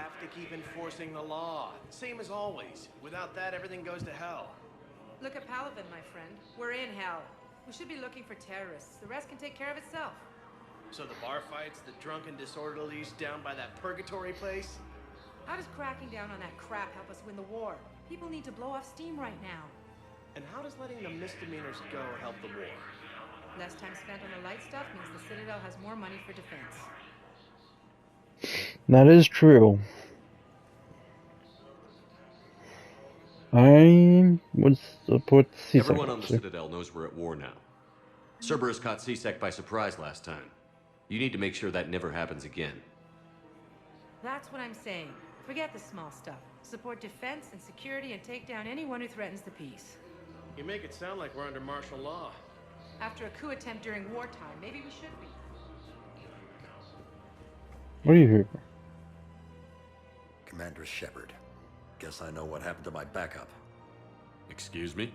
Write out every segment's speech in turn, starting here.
have to keep enforcing the law. Same as always. Without that, everything goes to hell. Look at Paladin, my friend. We're in hell. We should be looking for terrorists. The rest can take care of itself. So the bar fights, the drunken disorderlies down by that purgatory place? How does cracking down on that crap help us win the war? People need to blow off steam right now. And how does letting the misdemeanors go help the war? Less time spent on the light stuff means the Citadel has more money for defense. That is true. I would support CSEC. Everyone on the Citadel knows we're at war now. Cerberus caught CSEC by surprise last time. You need to make sure that never happens again. That's what I'm saying. Forget the small stuff. Support defense and security and take down anyone who threatens the peace. You make it sound like we're under martial law. After a coup attempt during wartime, maybe we should be. What are you here for? Commander Shepard. Guess I know what happened to my backup. Excuse me?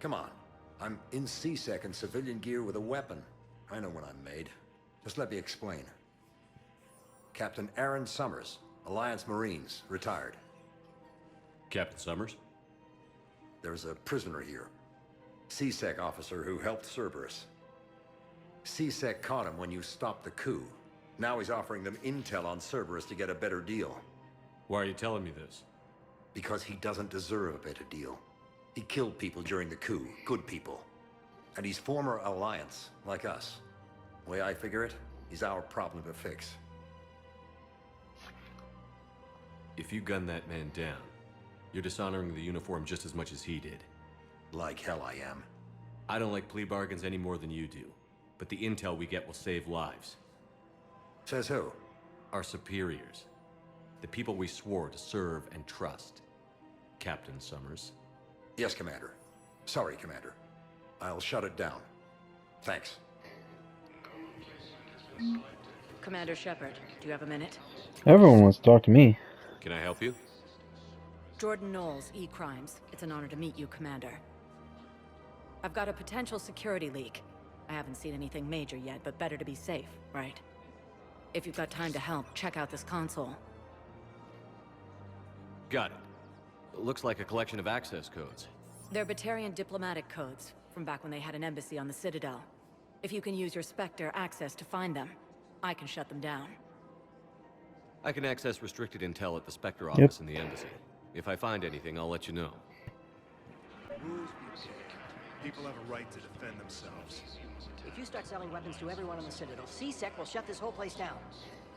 Come on. I'm in CSEC in civilian gear with a weapon. I know when I'm made. Just let me explain. Captain Aaron Summers, Alliance Marines, retired. Captain Summers? There's a prisoner here. CSEC officer who helped Cerberus. CSEC caught him when you stopped the coup. Now he's offering them intel on Cerberus to get a better deal. Why are you telling me this? Because he doesn't deserve a better deal. He killed people during the coup, good people. And he's former Alliance, like us. The way I figure it, he's our problem to fix. If you gun that man down, you're dishonoring the uniform just as much as he did. Like hell I am. I don't like plea bargains any more than you do, but the intel we get will save lives. Says who? Our superiors. The people we swore to serve and trust. Captain Summers. Yes, Commander. Sorry, Commander. I'll shut it down. Thanks. Commander Shepard, do you have a minute? Everyone wants to talk to me. Can I help you? Jordan Knowles, E-Crimes. It's an honor to meet you, Commander. I've got a potential security leak. I haven't seen anything major yet, but better to be safe, right? If you've got time to help, check out this console. Got it. Looks like a collection of access codes. They're Batarian diplomatic codes, from back when they had an embassy on the Citadel. If you can use your Spectre access to find them, I can shut them down. I can access restricted intel at the Spectre office in the embassy. If I find anything, I'll let you know. Rules be big. People have a right to defend themselves. If you start selling weapons to everyone on the Citadel, CSEC will shut this whole place down.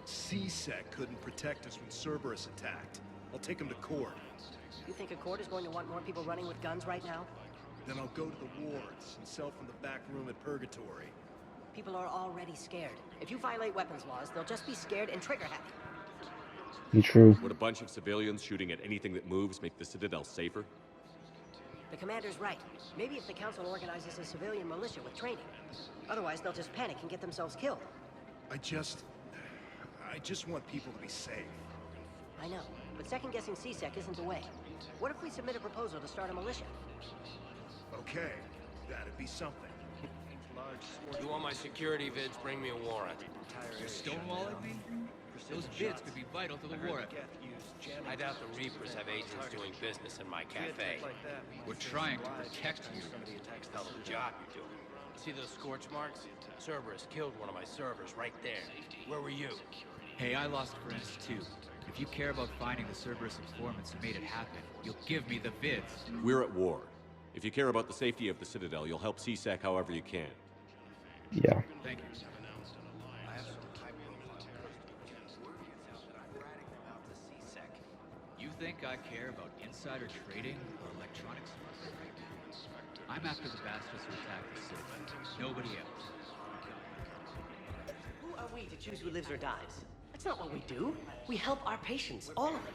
CSEC couldn't protect us when Cerberus attacked. I'll take him to court. You think a court is going to want more people running with guns right now? Then I'll go to the wards and sell from the back room at Purgatory. People are already scared. If you violate weapons laws, they'll just be scared and trigger happy. Be true. Would a bunch of civilians shooting at anything that moves make the Citadel safer? The commander's right. Maybe if the council organizes a civilian militia with training. Otherwise, they'll just panic and get themselves killed. I just want people to be safe. I know, but second-guessing CSEC isn't the way. What if we submit a proposal to start a militia? Okay, that'd be something. You want my security vids, bring me a warrant. You stonewalling me? Those vids could be vital to the war effort. I doubt the Reapers have agents doing business in my cafe. We're trying to protect you. Hell of a job you're doing. See those scorch marks? Cerberus killed one of my servers right there. Where were you? Hey, I lost friends too. If you care about finding the Cerberus informants who made it happen, you'll give me the vids. We're at war. If you care about the safety of the Citadel, you'll help CSEC however you can. Yeah. Thank you. You think I care about insider trading or electronics? I'm after the bastards who attacked the city. Nobody else. Who are we to choose who lives or dies? That's not what we do. We help our patients, all of them.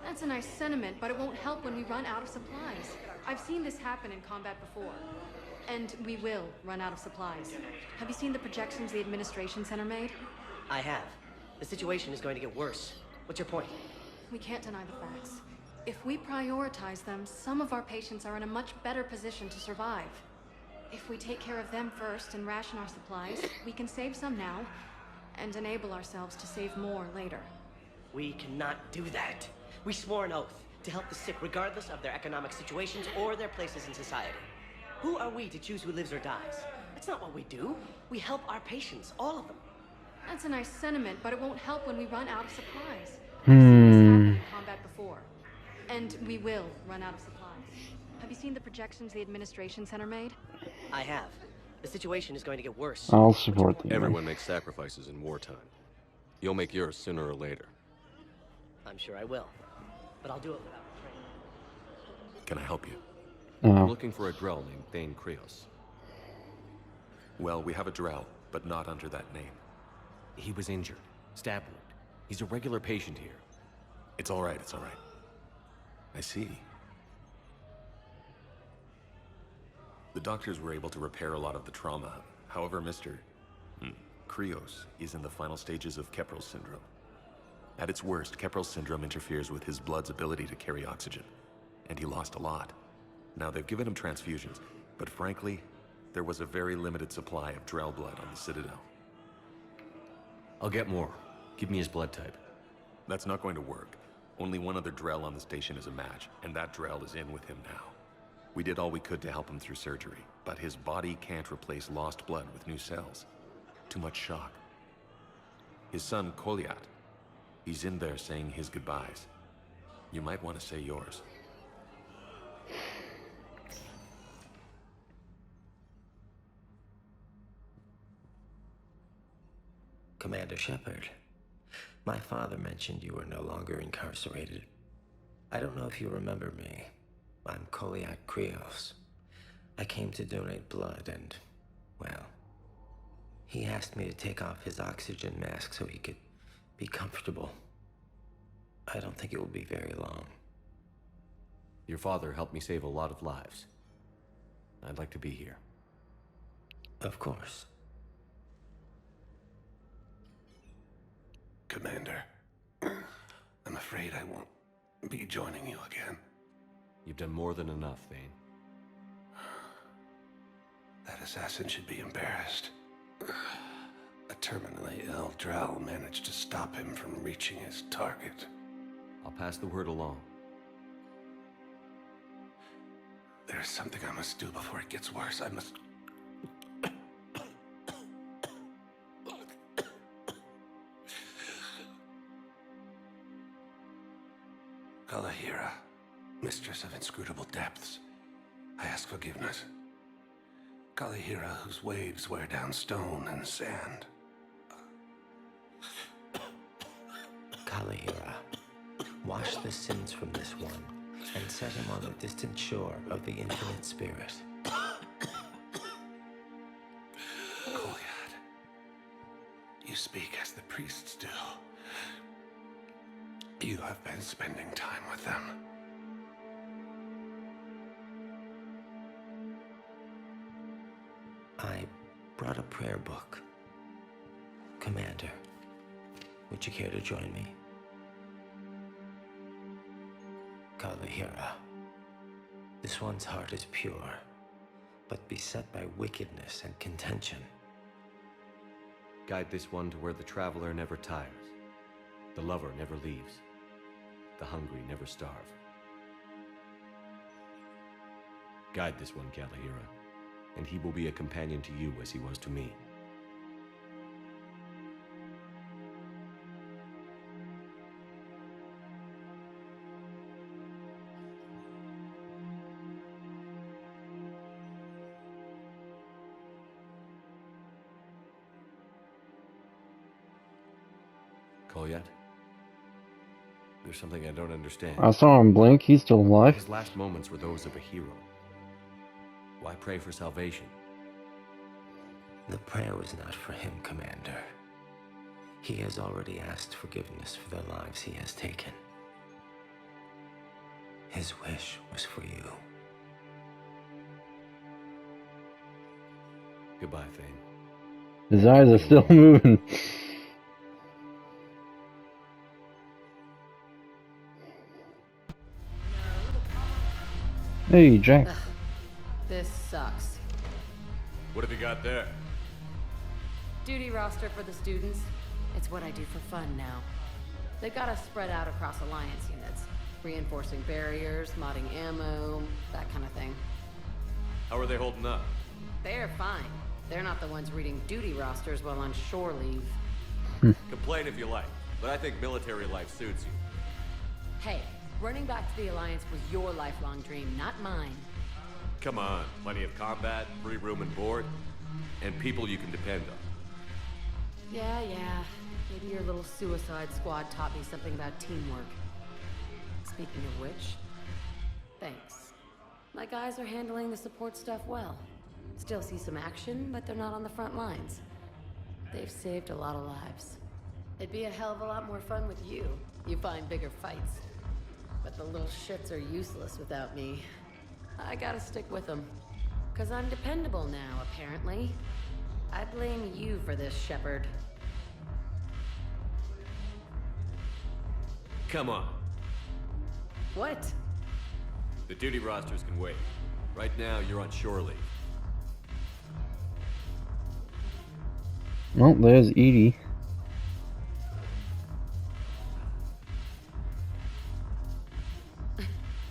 That's a nice sentiment, but it won't help when we run out of supplies. I've seen this happen in combat before. And we will run out of supplies. Have you seen the projections the Administration Center made? I have. The situation is going to get worse. What's your point? We can't deny the facts. If we prioritize them, some of our patients are in a much better position to survive. If we take care of them first and ration our supplies, we can save some now, and enable ourselves to save more later. We cannot do that. We swore an oath to help the sick regardless of their economic situations or their places in society. Who are we to choose who lives or dies? That's not what we do. We help our patients, all of them. That's a nice sentiment, but it won't help when we run out of supplies. I've seen this happen in combat before. And we will run out of supplies. Have you seen the projections the administration center made? I have. The situation is going to get worse. I'll support them. Everyone makes sacrifices in wartime. You'll make yours sooner or later. I'm sure I will. But I'll do it without training. Can I help you? Oh. I'm looking for a Drell named Thane Krios. Well, we have a Drell, but not under that name. He was injured. Stab wound. He's a regular patient here. It's all right, it's all right. I see. The doctors were able to repair a lot of the trauma. However, Mr. Krios is in the final stages of Keprel's syndrome. At its worst, Keprel's syndrome interferes with his blood's ability to carry oxygen, and he lost a lot. Now, they've given him transfusions, but frankly, there was a very limited supply of Drell blood on the Citadel. I'll get more. Give me his blood type. That's not going to work. Only one other Drell on the station is a match, and that Drell is in with him now. We did all we could to help him through surgery, but his body can't replace lost blood with new cells. Too much shock. His son, Kolyat, he's in there saying his goodbyes. You might want to say yours. Commander Shepard, my father mentioned you were no longer incarcerated. I don't know if you remember me. I'm Kolyat Krios. I came to donate blood and, well, he asked me to take off his oxygen mask so he could be comfortable. I don't think it will be very long. Your father helped me save a lot of lives. I'd like to be here. Of course. Commander, I'm afraid I won't be joining you again. You've done more than enough, Thane. That assassin should be embarrassed. A terminally ill Drell managed to stop him from reaching his target. I'll pass the word along. There's something I must do before it gets worse. I must... Kalahira, mistress of inscrutable depths, I ask forgiveness. Kalahira, whose waves wear down stone and sand. Kalahira, wash the sins from this one and set him on the distant shore of the infinite spirit. Kolyat, you speak as the priests do. You have been spending time with them. I brought a prayer book. Commander, would you care to join me? Kalahira, this one's heart is pure, but beset by wickedness and contention. Guide this one to where the traveler never tires, the lover never leaves, the hungry never starve. Guide this one, Kalahira, and he will be a companion to you as he was to me. Kolyat? There's something I don't understand. I saw him blink. He's still alive. His last moments were those of a hero. Why pray for salvation? The prayer was not for him, Commander. He has already asked forgiveness for the lives he has taken. His wish was for you. Goodbye, Thane. His eyes are still moving. Hey, Jack. This sucks. What have you got there? Duty roster for the students. It's what I do for fun now. They've got us spread out across Alliance units. Reinforcing barriers, modding ammo, that kind of thing. How are they holding up? They're fine. They're not the ones reading duty rosters while on shore leave. Complain if you like, but I think military life suits you. Hey, running back to the Alliance was your lifelong dream, not mine. Come on, plenty of combat, free room and board, and people you can depend on. Yeah. Maybe your little suicide squad taught me something about teamwork. Speaking of which, thanks. My guys are handling the support stuff well. Still see some action, but they're not on the front lines. They've saved a lot of lives. It'd be a hell of a lot more fun with you. You find bigger fights. But the little shits are useless without me. I gotta stick with them. 'Cause I'm dependable now, apparently. I blame you for this, Shepard. Come on. What? The duty rosters can wait. Right now, you're on shore leave. Well, there's Edie.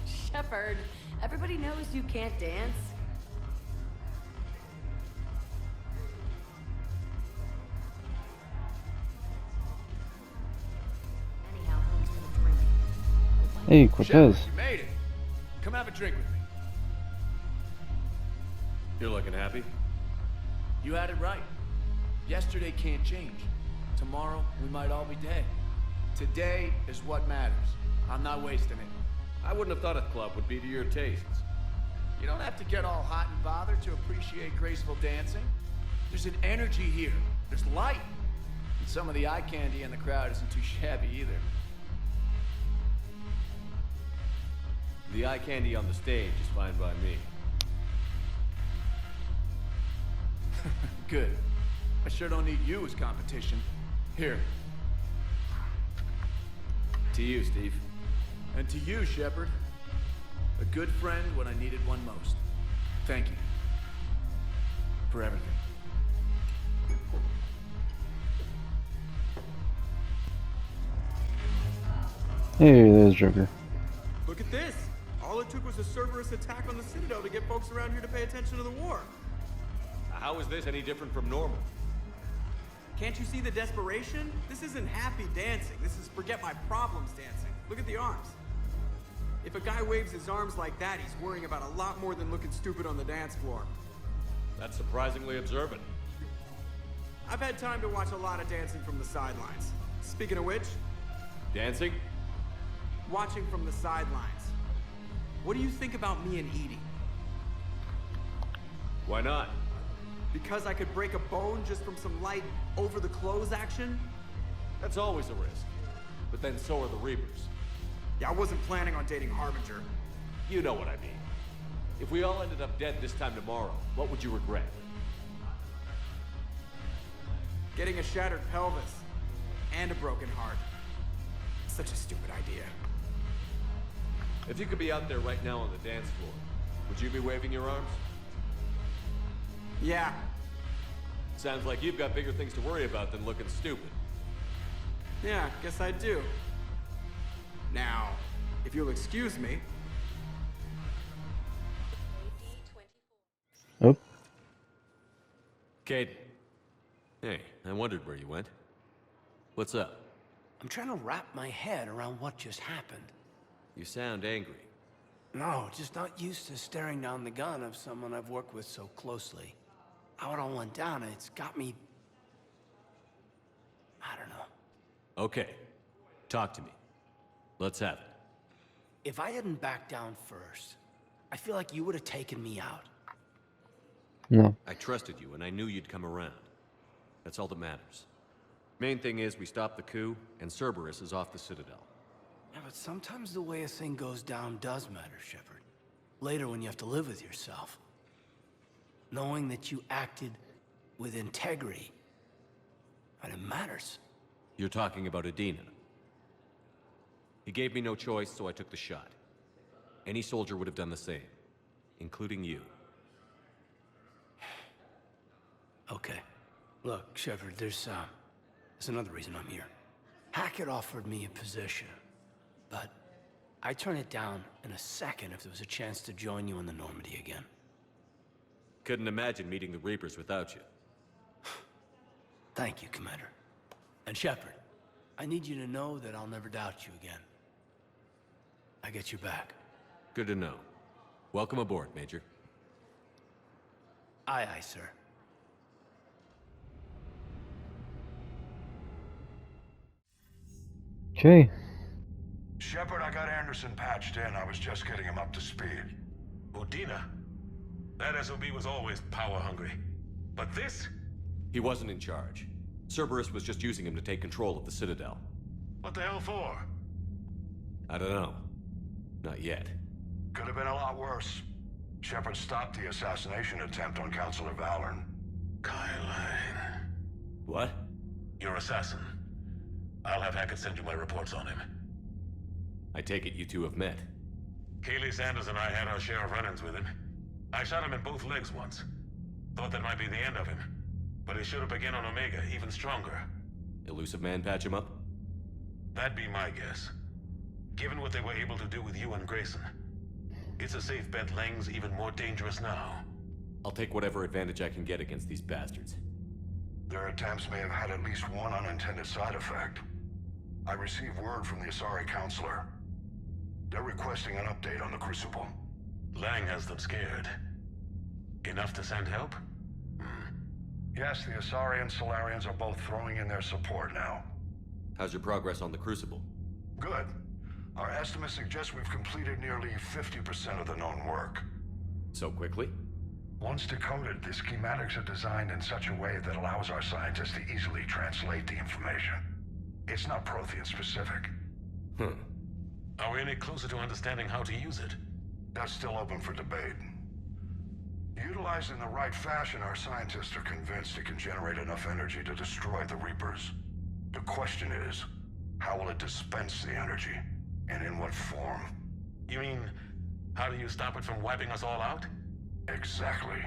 Shepard, everybody knows you can't dance. Anyhow, who's gonna drink? Hey, Cortez. You made it. Come have a drink with me. You're looking happy? You had it right. Yesterday can't change. Tomorrow, we might all be dead. Today is what matters. I'm not wasting it. I wouldn't have thought a club would be to your tastes. You don't have to get all hot and bothered to appreciate graceful dancing. There's an energy here. There's light. And some of the eye candy in the crowd isn't too shabby either. The eye candy on the stage is fine by me. Good. I sure don't need you as competition. Here. To you, Steve. And to you, Shepard. A good friend when I needed one most. Thank you. For everything. Hey, there's Joker. Look at this! All it took was a Cerberus attack on the Citadel to get folks around here to pay attention to the war. How is this any different from normal? Can't you see the desperation? This isn't happy dancing. This is forget my problems dancing. Look at the arms. If a guy waves his arms like that, he's worrying about a lot more than looking stupid on the dance floor. That's surprisingly observant. I've had time to watch a lot of dancing from the sidelines. Speaking of which... Dancing? Watching from the sidelines. What do you think about me and Edie? Why not? Because I could break a bone just from some light over-the-clothes action? That's always a risk. But then so are the Reapers. Yeah, I wasn't planning on dating Harbinger. You know what I mean. If we all ended up dead this time tomorrow, what would you regret? Getting a shattered pelvis. And a broken heart. Such a stupid idea. If you could be out there right now on the dance floor, would you be waving your arms? Yeah. Sounds like you've got bigger things to worry about than looking stupid. Yeah, guess I do. Now, if you'll excuse me... Oh. Caden. Hey, I wondered where you went. What's up? I'm trying to wrap my head around what just happened. You sound angry. No, just not used to staring down the gun of someone I've worked with so closely. How it all went down, it's got me... I don't know. Okay. Talk to me. Let's have it. If I hadn't backed down first, I feel like you would have taken me out. No. I trusted you, and I knew you'd come around. That's all that matters. Main thing is we stopped the coup, and Cerberus is off the Citadel. Yeah, but sometimes the way a thing goes down does matter, Shepard. Later when you have to live with yourself. Knowing that you acted with integrity. And it matters. You're talking about Adina. He gave me no choice, so I took the shot. Any soldier would have done the same. Including you. Okay. Look, Shepard, there's another reason I'm here. Hackett offered me a position, but I'd turn it down in a second if there was a chance to join you in the Normandy again. Couldn't imagine meeting the Reapers without you. Thank you, Commander. And Shepard, I need you to know that I'll never doubt you again. I get your back. Good to know. Welcome aboard, Major. Aye, aye, sir. Okay. Shepard, I got Anderson patched in. I was just getting him up to speed. Udina? That SOB was always power-hungry. But this? He wasn't in charge. Cerberus was just using him to take control of the Citadel. What the hell for? I don't know. Not yet. Could have been a lot worse. Shepard stopped the assassination attempt on Counselor Valorn. Kyle. What? Your assassin. I'll have Hackett send you my reports on him. I take it you two have met. Kaylee Sanders and I had our share of run-ins with him. I shot him in both legs once. Thought that might be the end of him. But he showed up again on Omega, even stronger. Elusive Man patch him up? That'd be my guess. Given what they were able to do with you and Grayson. It's a safe bet Lang's even more dangerous now. I'll take whatever advantage I can get against these bastards. Their attempts may have had at least one unintended side effect. I received word from the Asari Counselor. They're requesting an update on the Crucible. Lang has them scared. Enough to send help? Yes, the Asari and Solarians are both throwing in their support now. How's your progress on the Crucible? Good. Our estimates suggest we've completed nearly 50% of the known work. So quickly? Once decoded, the schematics are designed in such a way that allows our scientists to easily translate the information. It's not Prothean specific. Are we any closer to understanding how to use it? That's still open for debate. Utilized in the right fashion, our scientists are convinced it can generate enough energy to destroy the Reapers. The question is, how will it dispense the energy? And in what form? You mean, how do you stop it from wiping us all out? Exactly.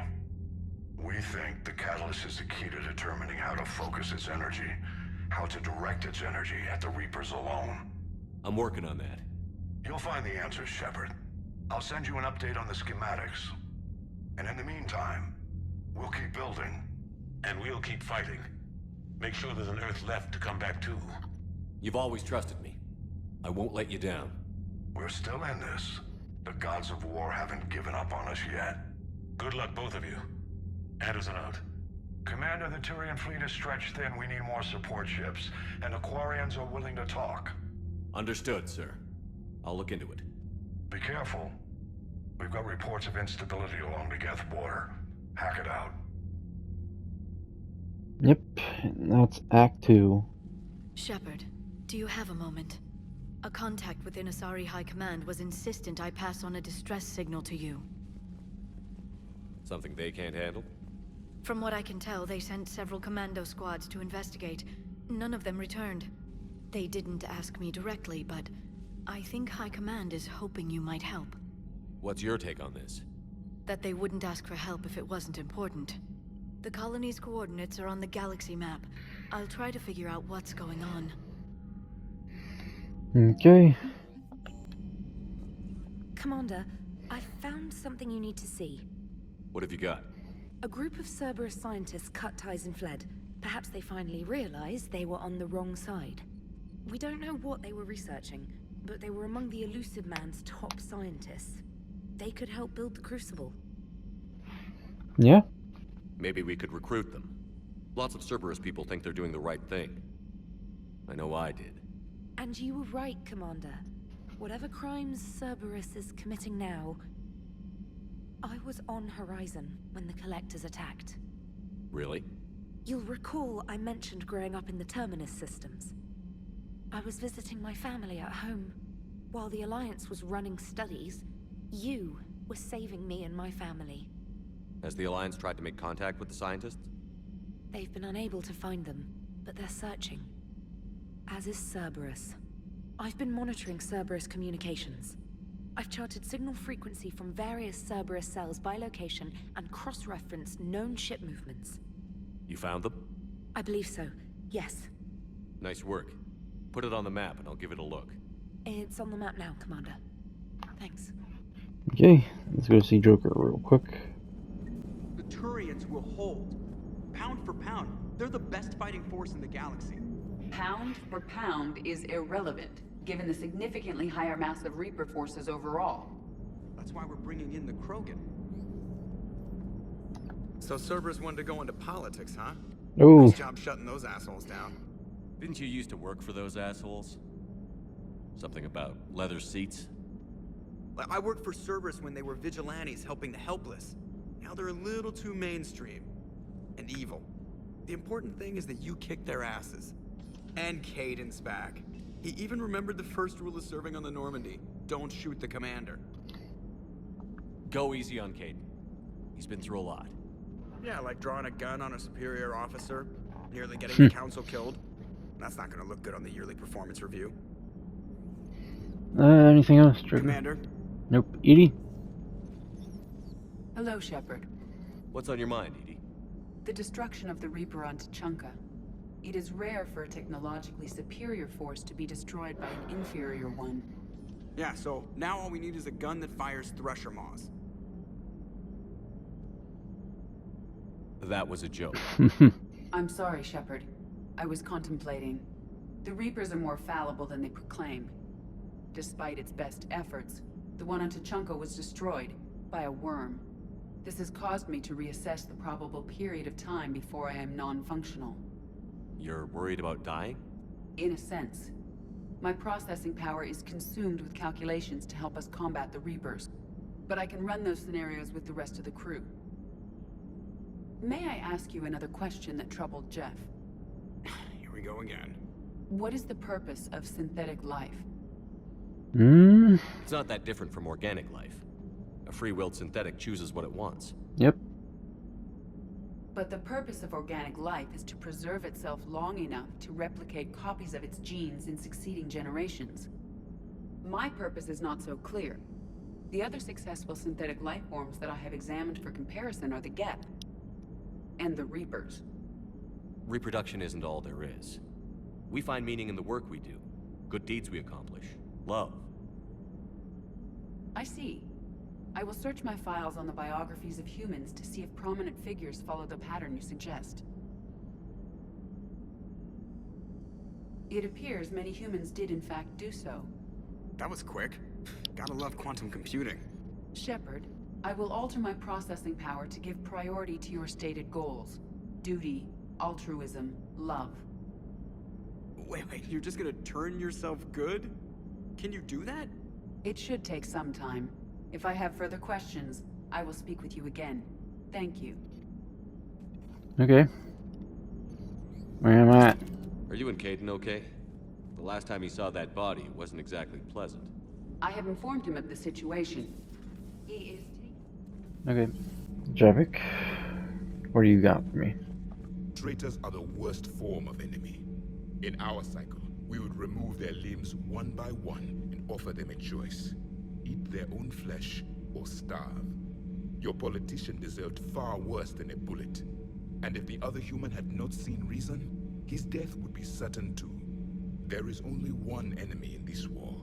We think the catalyst is the key to determining how to focus its energy, how to direct its energy at the Reapers alone. I'm working on that. You'll find the answers, Shepard. I'll send you an update on the schematics. And in the meantime, we'll keep building. And we'll keep fighting. Make sure there's an Earth left to come back to. You've always trusted me. I won't let you down. We're still in this. The gods of war haven't given up on us yet. Good luck, both of you. Anderson out. Commander, the Turian fleet is stretched thin. We need more support ships. And the Quarians are willing to talk. Understood, sir. I'll look into it. Be careful. We've got reports of instability along the Geth border. Hack it out. Yep. That's Act 2. Shepard, do you have a moment? A contact within Asari High Command was insistent I pass on a distress signal to you. Something they can't handle? From what I can tell, they sent several commando squads to investigate. None of them returned. They didn't ask me directly, but I think High Command is hoping you might help. What's your take on this? That they wouldn't ask for help if it wasn't important. The colony's coordinates are on the galaxy map. I'll try to figure out what's going on. Okay. Commander, I found something you need to see. What have you got? A group of Cerberus scientists cut ties and fled. Perhaps they finally realized they were on the wrong side. We don't know what they were researching, but they were among the Elusive Man's top scientists. They could help build the Crucible. Yeah? Maybe we could recruit them. Lots of Cerberus people think they're doing the right thing. I know I did. And you were right, Commander. Whatever crimes Cerberus is committing now, I was on Horizon when the Collectors attacked. Really? You'll recall I mentioned growing up in the Terminus systems. I was visiting my family at home. While the Alliance was running studies, you were saving me and my family. Has the Alliance tried to make contact with the scientists? They've been unable to find them, but they're searching. As is Cerberus. I've been monitoring Cerberus communications. I've charted signal frequency from various Cerberus cells by location and cross-referenced known ship movements. You found them? I believe so, yes. Nice work. Put it on the map and I'll give it a look. It's on the map now, Commander. Thanks. Okay, let's go see Joker real quick. The Turians will hold. Pound for pound, they're the best fighting force in the galaxy. Pound for pound is irrelevant, given the significantly higher mass of Reaper forces overall. That's why we're bringing in the Krogan. So Cerberus wanted to go into politics, huh? Ooh. Nice job shutting those assholes down. Didn't you used to work for those assholes? Something about leather seats? I worked for Cerberus when they were vigilantes helping the helpless. Now they're a little too mainstream. And evil. The important thing is that you kicked their asses. And Caden's back. He even remembered the first rule of serving on the Normandy. Don't shoot the commander. Go easy on Caden. He's been through a lot. Yeah, like drawing a gun on a superior officer, nearly getting the council killed. That's not gonna look good on the yearly performance review. Anything else, Joker? Commander? Nope. Edie? Hello, Shepard. What's on your mind, Edie? The destruction of the Reaper on Tuchanka. It is rare for a technologically superior force to be destroyed by an inferior one. Yeah, so now all we need is a gun that fires Thresher Maws. That was a joke. I'm sorry, Shepard. I was contemplating. The Reapers are more fallible than they proclaim. Despite its best efforts, the one on Tuchanka was destroyed by a worm. This has caused me to reassess the probable period of time before I am non-functional. You're worried about dying? In a sense. My processing power is consumed with calculations to help us combat the Reapers. But I can run those scenarios with the rest of the crew. May I ask you another question that troubled Jeff? Here we go again. What is the purpose of synthetic life? It's not that different from organic life. A free-willed synthetic chooses what it wants. Yep. But the purpose of organic life is to preserve itself long enough to replicate copies of its genes in succeeding generations. My purpose is not so clear. The other successful synthetic life forms that I have examined for comparison are the Geth and the Reapers. Reproduction isn't all there is. We find meaning in the work we do, good deeds we accomplish, love. I see. I will search my files on the biographies of humans to see if prominent figures follow the pattern you suggest. It appears many humans did in fact do so. That was quick. Gotta love quantum computing. Shepard, I will alter my processing power to give priority to your stated goals. Duty, altruism, love. Wait, you're just gonna turn yourself good? Can you do that? It should take some time. If I have further questions, I will speak with you again. Thank you. Okay. Where am I at? Are you and Caden okay? The last time he saw that body, it wasn't exactly pleasant. I have informed him of the situation. He is... Okay. Javik, what do you got for me? Traitors are the worst form of enemy. In our cycle, we would remove their limbs one by one and offer them a choice. Eat their own flesh or starve. Your politician deserved far worse than a bullet. And if the other human had not seen reason, his death would be certain too. There is only one enemy in this war.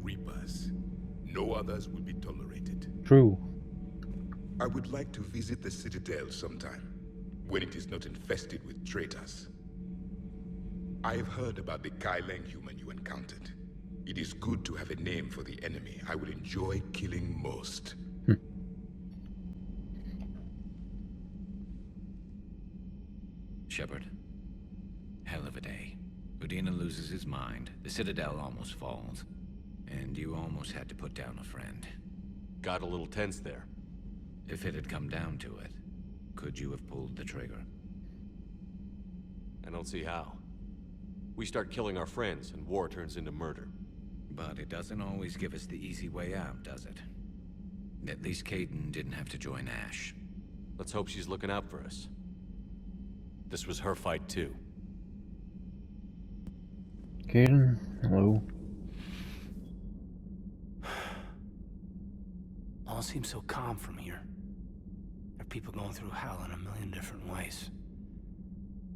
Reapers. No others will be tolerated. True. I would like to visit the citadel sometime, when it is not infested with traitors. I have heard about the Kaileng human you encountered. It is good to have a name for the enemy I will enjoy killing most. Shepard. Hell of a day. Udina loses his mind, the Citadel almost falls, and you almost had to put down a friend. Got a little tense there. If it had come down to it, could you have pulled the trigger? I don't see how. We start killing our friends, and war turns into murder. But it doesn't always give us the easy way out, does it? At least Caden didn't have to join Ash. Let's hope she's looking out for us. This was her fight, too. Caden, hello. All seems so calm from here. There are people going through hell in a million different ways.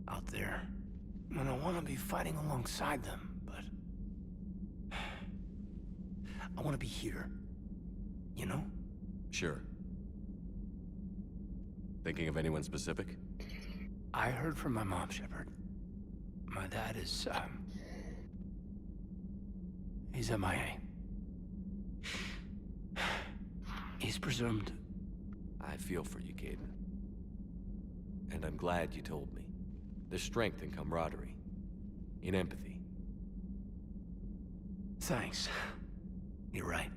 Out there. And I want to be fighting alongside them, but I want to be here. You know? Sure. Thinking of anyone specific? I heard from my mom, Shepard. My dad is, he's MIA. He's presumed. I feel for you, Caden. And I'm glad you told me. There's strength in camaraderie. In empathy. Thanks. You're right.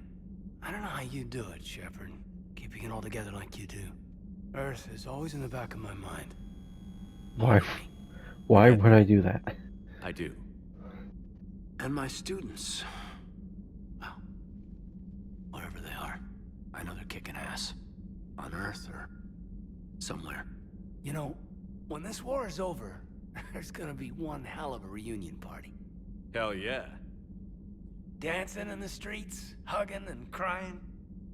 I don't know how you do it, Shepard. Keeping it all together like you do. Earth is always in the back of my mind. Why? Why would I do that? I do. And my students. Well, whatever they are. I know they're kicking ass. On Earth or somewhere. You know, when this war is over, there's gonna be one hell of a reunion party. Hell yeah. Dancing in the streets, hugging and crying.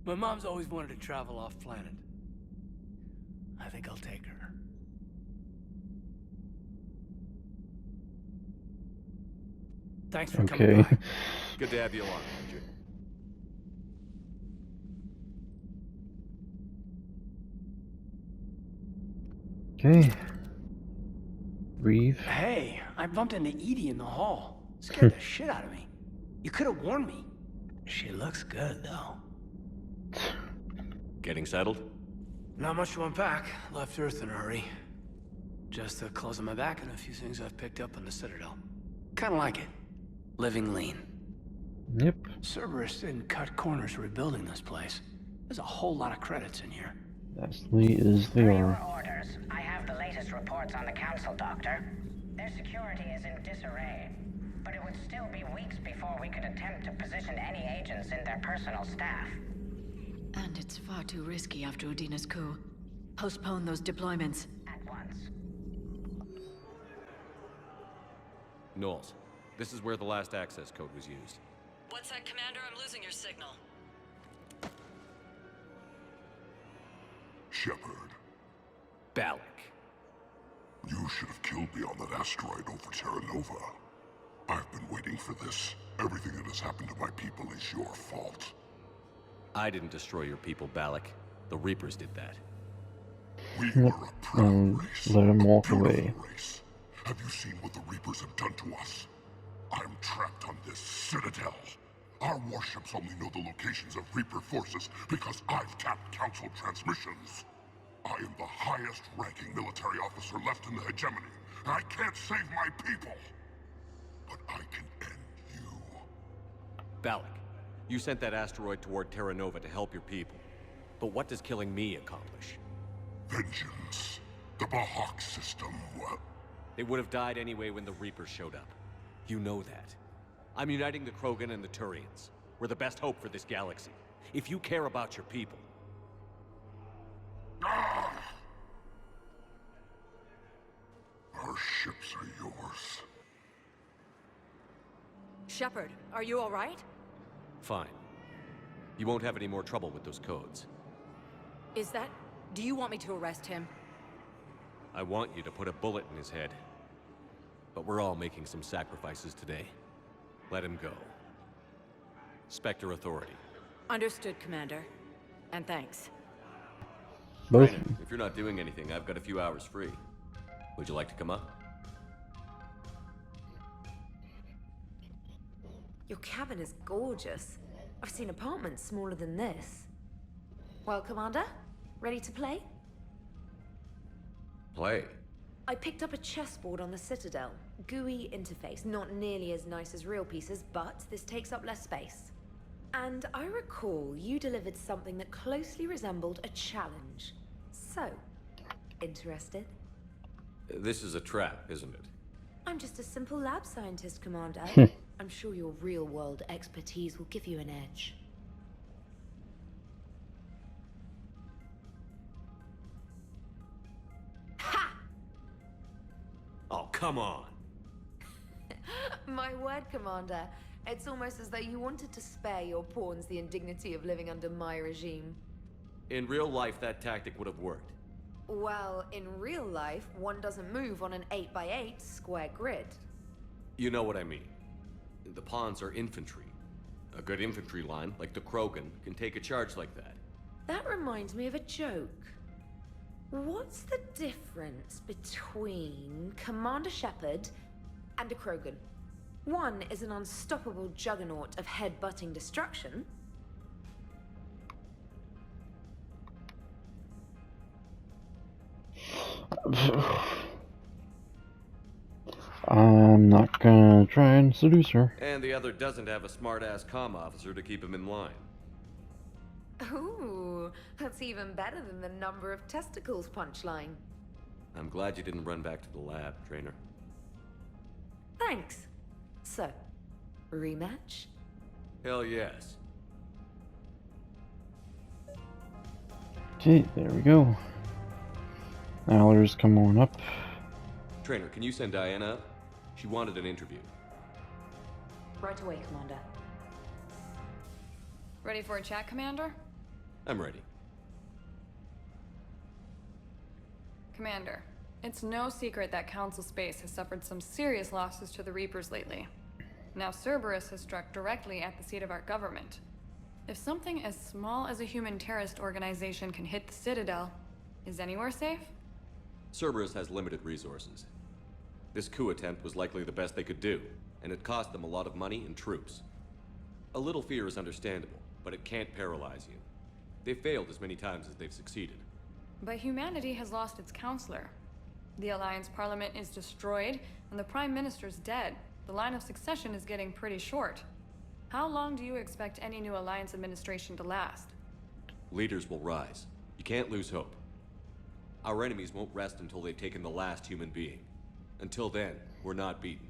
My mom's always wanted to travel off planet. I think I'll take her. Thanks for coming by. Good to have you along, Andrew. Okay. Breathe. Hey, I bumped into Edie in the hall. Scared the shit out of me. You could have warned me. She looks good, though. Getting settled? Not much to unpack. Left Earth in a hurry. Just the clothes on my back and a few things I've picked up on the Citadel. Kinda like it. Living lean. Yep. Cerberus didn't cut corners rebuilding this place. There's a whole lot of credits in here. Absolutely is they are. Orders. I have the latest reports on the Council, Doctor. Their security is in disarray, but it would still be weeks before we could attempt to position any agents in their personal staff. And it's far too risky after Udina's coup. Postpone those deployments. At once. Knowles, this is where the last access code was used. What's that, Commander? I'm losing your signal. Shepard. Balak. You should have killed me on that asteroid over Terra Nova. I've been waiting for this. Everything that has happened to my people is your fault. I didn't destroy your people, Balak. The Reapers did that. We were a proud race. Let him walk beautiful away. race. Have you seen what the Reapers have done to us? I'm trapped on this citadel. Our warships only know the locations of Reaper forces because I've tapped Council transmissions. I am the highest-ranking military officer left in the hegemony, and I can't save my people. But I can end you. Balak, you sent that asteroid toward Terra Nova to help your people. But what does killing me accomplish? Vengeance. The Bahawk system, well... They would have died anyway when the Reapers showed up. You know that. I'm uniting the Krogan and the Turians. We're the best hope for this galaxy. If you care about your people... Ah! Our ships are yours. Shepard, are you all right? Fine. You won't have any more trouble with those codes. Is that... Do you want me to arrest him? I want you to put a bullet in his head. But we're all making some sacrifices today. Let him go. Spectre Authority. Understood, Commander. And thanks. Both. Raina, if you're not doing anything, I've got a few hours free. Would you like to come up? Your cabin is gorgeous. I've seen apartments smaller than this. Well, Commander, ready to play? Play. I picked up a chessboard on the Citadel. GUI interface, not nearly as nice as real pieces, but this takes up less space. And I recall you delivered something that closely resembled a challenge. So, interested? This is a trap, isn't it? I'm just a simple lab scientist, Commander. I'm sure your real-world expertise will give you an edge. Oh, come on. My word, Commander. It's almost as though you wanted to spare your pawns the indignity of living under my regime. In real life, that tactic would have worked. Well, in real life, one doesn't move on an 8x8 square grid. You know what I mean. The pawns are infantry. A good infantry line, like the Krogan, can take a charge like that. That reminds me of a joke. What's the difference between Commander Shepard and a Krogan? One is an unstoppable juggernaut of head-butting destruction. I'm not gonna try and seduce her. And the other doesn't have a smart-ass comm officer to keep him in line. Ooh, that's even better than the number of testicles punchline. I'm glad you didn't run back to the lab, Trainer. Thanks. So, rematch? Hell yes. Okay, there we go. Allers, come on up. Trainer, can you send Diana up? She wanted an interview. Right away, Commander. Ready for a chat, Commander? I'm ready. Commander, it's no secret that Council Space has suffered some serious losses to the Reapers lately. Now Cerberus has struck directly at the seat of our government. If something as small as a human terrorist organization can hit the Citadel, is anywhere safe? Cerberus has limited resources. This coup attempt was likely the best they could do, and it cost them a lot of money and troops. A little fear is understandable, but it can't paralyze you. They've failed as many times as they've succeeded. But humanity has lost its counselor. The Alliance Parliament is destroyed, and the Prime Minister's dead. The line of succession is getting pretty short. How long do you expect any new Alliance administration to last? Leaders will rise. You can't lose hope. Our enemies won't rest until they've taken the last human being. Until then, we're not beaten.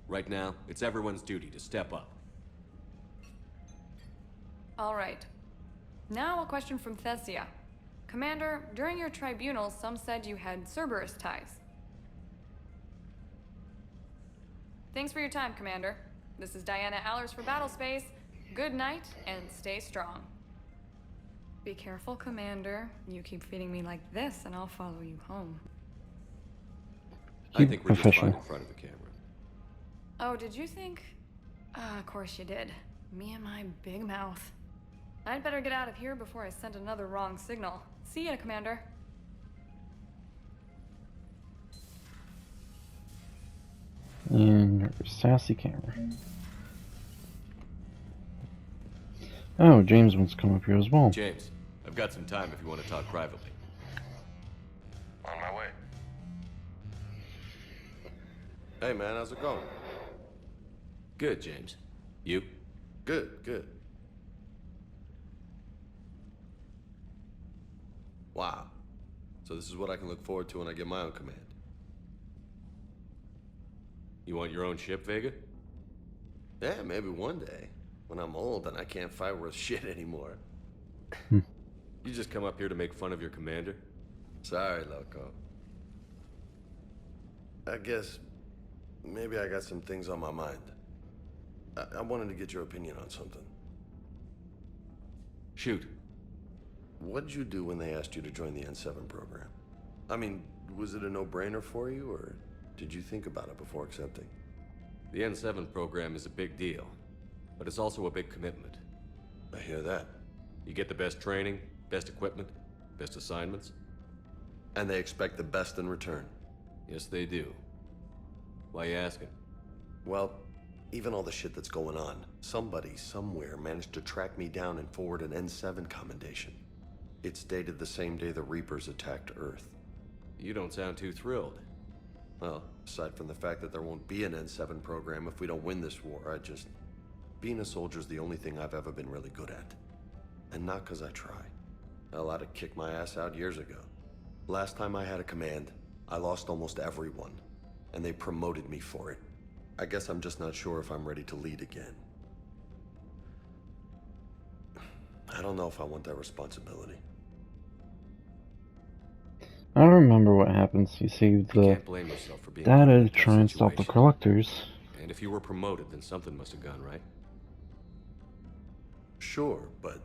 Right now, it's everyone's duty to step up. All right. Now a question from Thesia. Commander, during your tribunal, some said you had Cerberus ties. Thanks for your time, Commander. This is Diana Allers for Battlespace. Good night, and stay strong. Be careful, Commander. You keep feeding me like this, and I'll follow you home. I think we're just fine in front of the camera. Oh, did you think? Of course you did. Me and my big mouth. I'd better get out of here before I send another wrong signal. See ya, Commander. And sassy camera. Oh, James wants to come up here as well. James, I've got some time if you want to talk privately. On my way. Hey man, how's it going? Good, James. You? Good, good. Wow. So this is what I can look forward to when I get my own command. You want your own ship, Vega? Yeah, maybe one day. When I'm old and I can't fight worth shit anymore. You just come up here to make fun of your commander? Sorry, loco. I guess maybe I got some things on my mind. I wanted to get your opinion on something. Shoot. What did you do when they asked you to join the N7 program? I mean, was it a no-brainer for you, or did you think about it before accepting? The N7 program is a big deal, but it's also a big commitment. I hear that. You get the best training, best equipment, best assignments. And they expect the best in return. Yes, they do. Why you asking? Well, even all the shit that's going on, somebody somewhere managed to track me down and forward an N7 commendation. It's dated the same day the Reapers attacked Earth. You don't sound too thrilled. Well, aside from the fact that there won't be an N7 program if we don't win this war, being a soldier's the only thing I've ever been really good at. And not because I try. Hell, I'd have kicked my ass out years ago. Last time I had a command, I lost almost everyone, and they promoted me for it. I guess I'm just not sure if I'm ready to lead again. I don't know if I want that responsibility. I don't remember what happens. You saved the data to try and stop the collectors. And if you were promoted, then something must have gone right. Sure, but...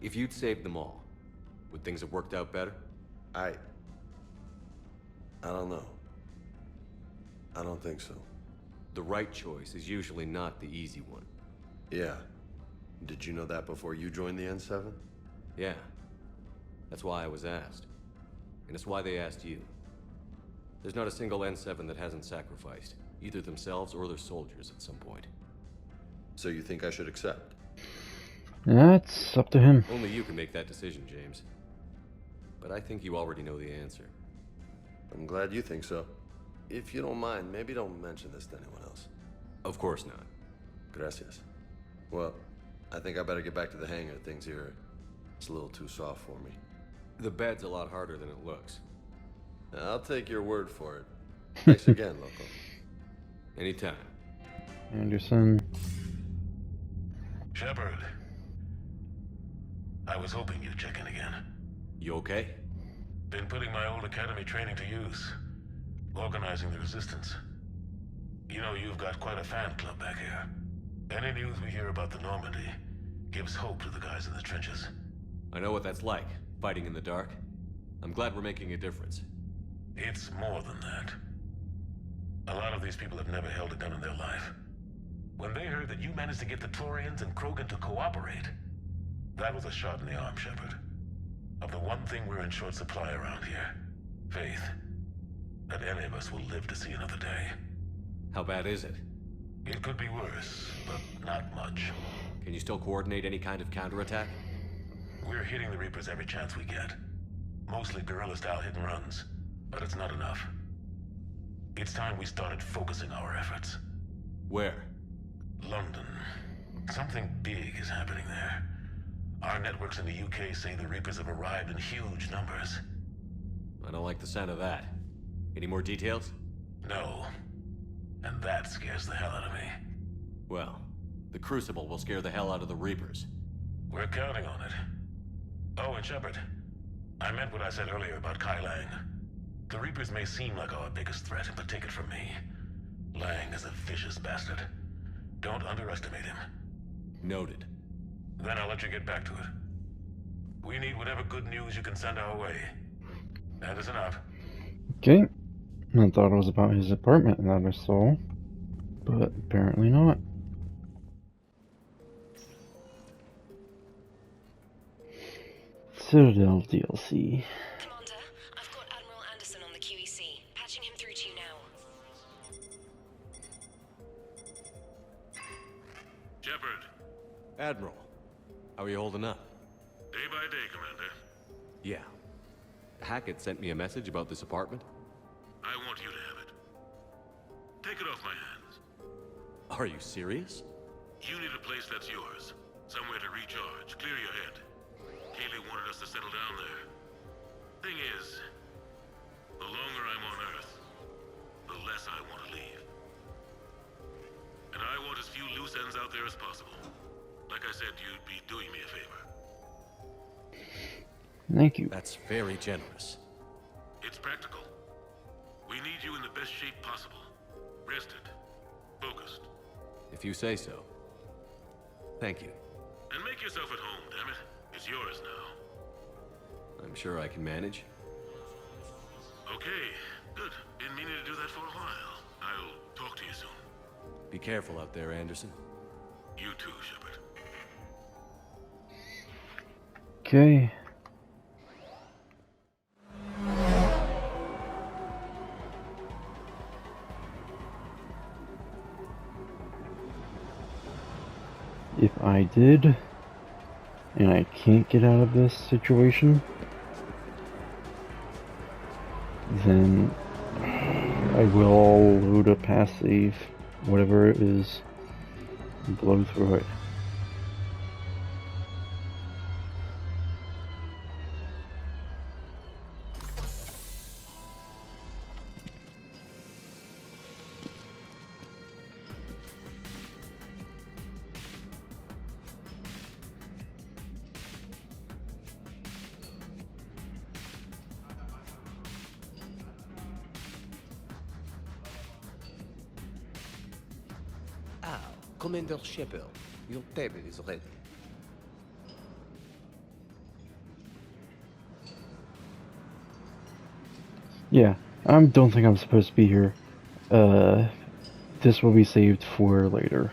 If you'd saved them all, would things have worked out better? I don't know. I don't think so. The right choice is usually not the easy one. Yeah. Did you know that before you joined the N7? Yeah. That's why I was asked. And it's why they asked you. There's not a single N7 that hasn't sacrificed, either themselves or their soldiers at some point. So you think I should accept? That's up to him. Only you can make that decision, James. But I think you already know the answer. I'm glad you think so. If you don't mind, maybe don't mention this to anyone else. Of course not. Gracias. Well, I think I better get back to the hangar. Things here, it's a little too soft for me. The bed's a lot harder than it looks. I'll take your word for it. Thanks again, Loco. Anytime. Anderson. Shepard. I was hoping you'd check in again. You okay? Been putting my old academy training to use. Organizing the resistance. You know, you've got quite a fan club back here. Any news we hear about the Normandy gives hope to the guys in the trenches. I know what that's like, fighting in the dark. I'm glad we're making a difference. It's more than that. A lot of these people have never held a gun in their life. When they heard that you managed to get the Torians and Krogan to cooperate, that was a shot in the arm, Shepard. Of the one thing we're in short supply around here, faith. That any of us will live to see another day. How bad is it? It could be worse, but not much. Can you still coordinate any kind of counterattack? We're hitting the Reapers every chance we get. Mostly guerrilla-style hit-and-runs, but it's not enough. It's time we started focusing our efforts. Where? London. Something big is happening there. Our networks in the UK say the Reapers have arrived in huge numbers. I don't like the sound of that. Any more details? No. And that scares the hell out of me. Well, the Crucible will scare the hell out of the Reapers. We're counting on it. Oh, and Shepard, I meant what I said earlier about Kai Lang. The Reapers may seem like our biggest threat, but take it from me. Lang is a vicious bastard. Don't underestimate him. Noted. Then I'll let you get back to it. We need whatever good news you can send our way. That is enough. Okay. I thought it was about his apartment that I saw, but apparently not. Citadel DLC. Commander, I've got Admiral Anderson on the QEC. Patching him through to you now. Shepard. Admiral, how are you holding up? Day by day, Commander. Yeah. Hackett sent me a message about this apartment. I want you to have it. Take it off my hands. Are you serious? You need a place that's yours. Somewhere to recharge, clear your head. Haley wanted us to settle down there. Thing is, the longer I'm on Earth, the less I want to leave. And I want as few loose ends out there as possible. Like I said, you'd be doing me a favor. Thank you. That's very generous. It's practical. We need you in the best shape possible. Rested. Focused. If you say so. Thank you. And make yourself at home, damn it. It's yours now. I'm sure I can manage. Okay, good. Been meaning to do that for a while. I'll talk to you soon. Be careful out there, Anderson. You too, Shepard. Okay. If I did, and I can't get out of this situation, then I will load a pass save, whatever it is, and blow through it. Commander Shepard, your table is ready. Yeah, I don't think I'm supposed to be here. This will be saved for later.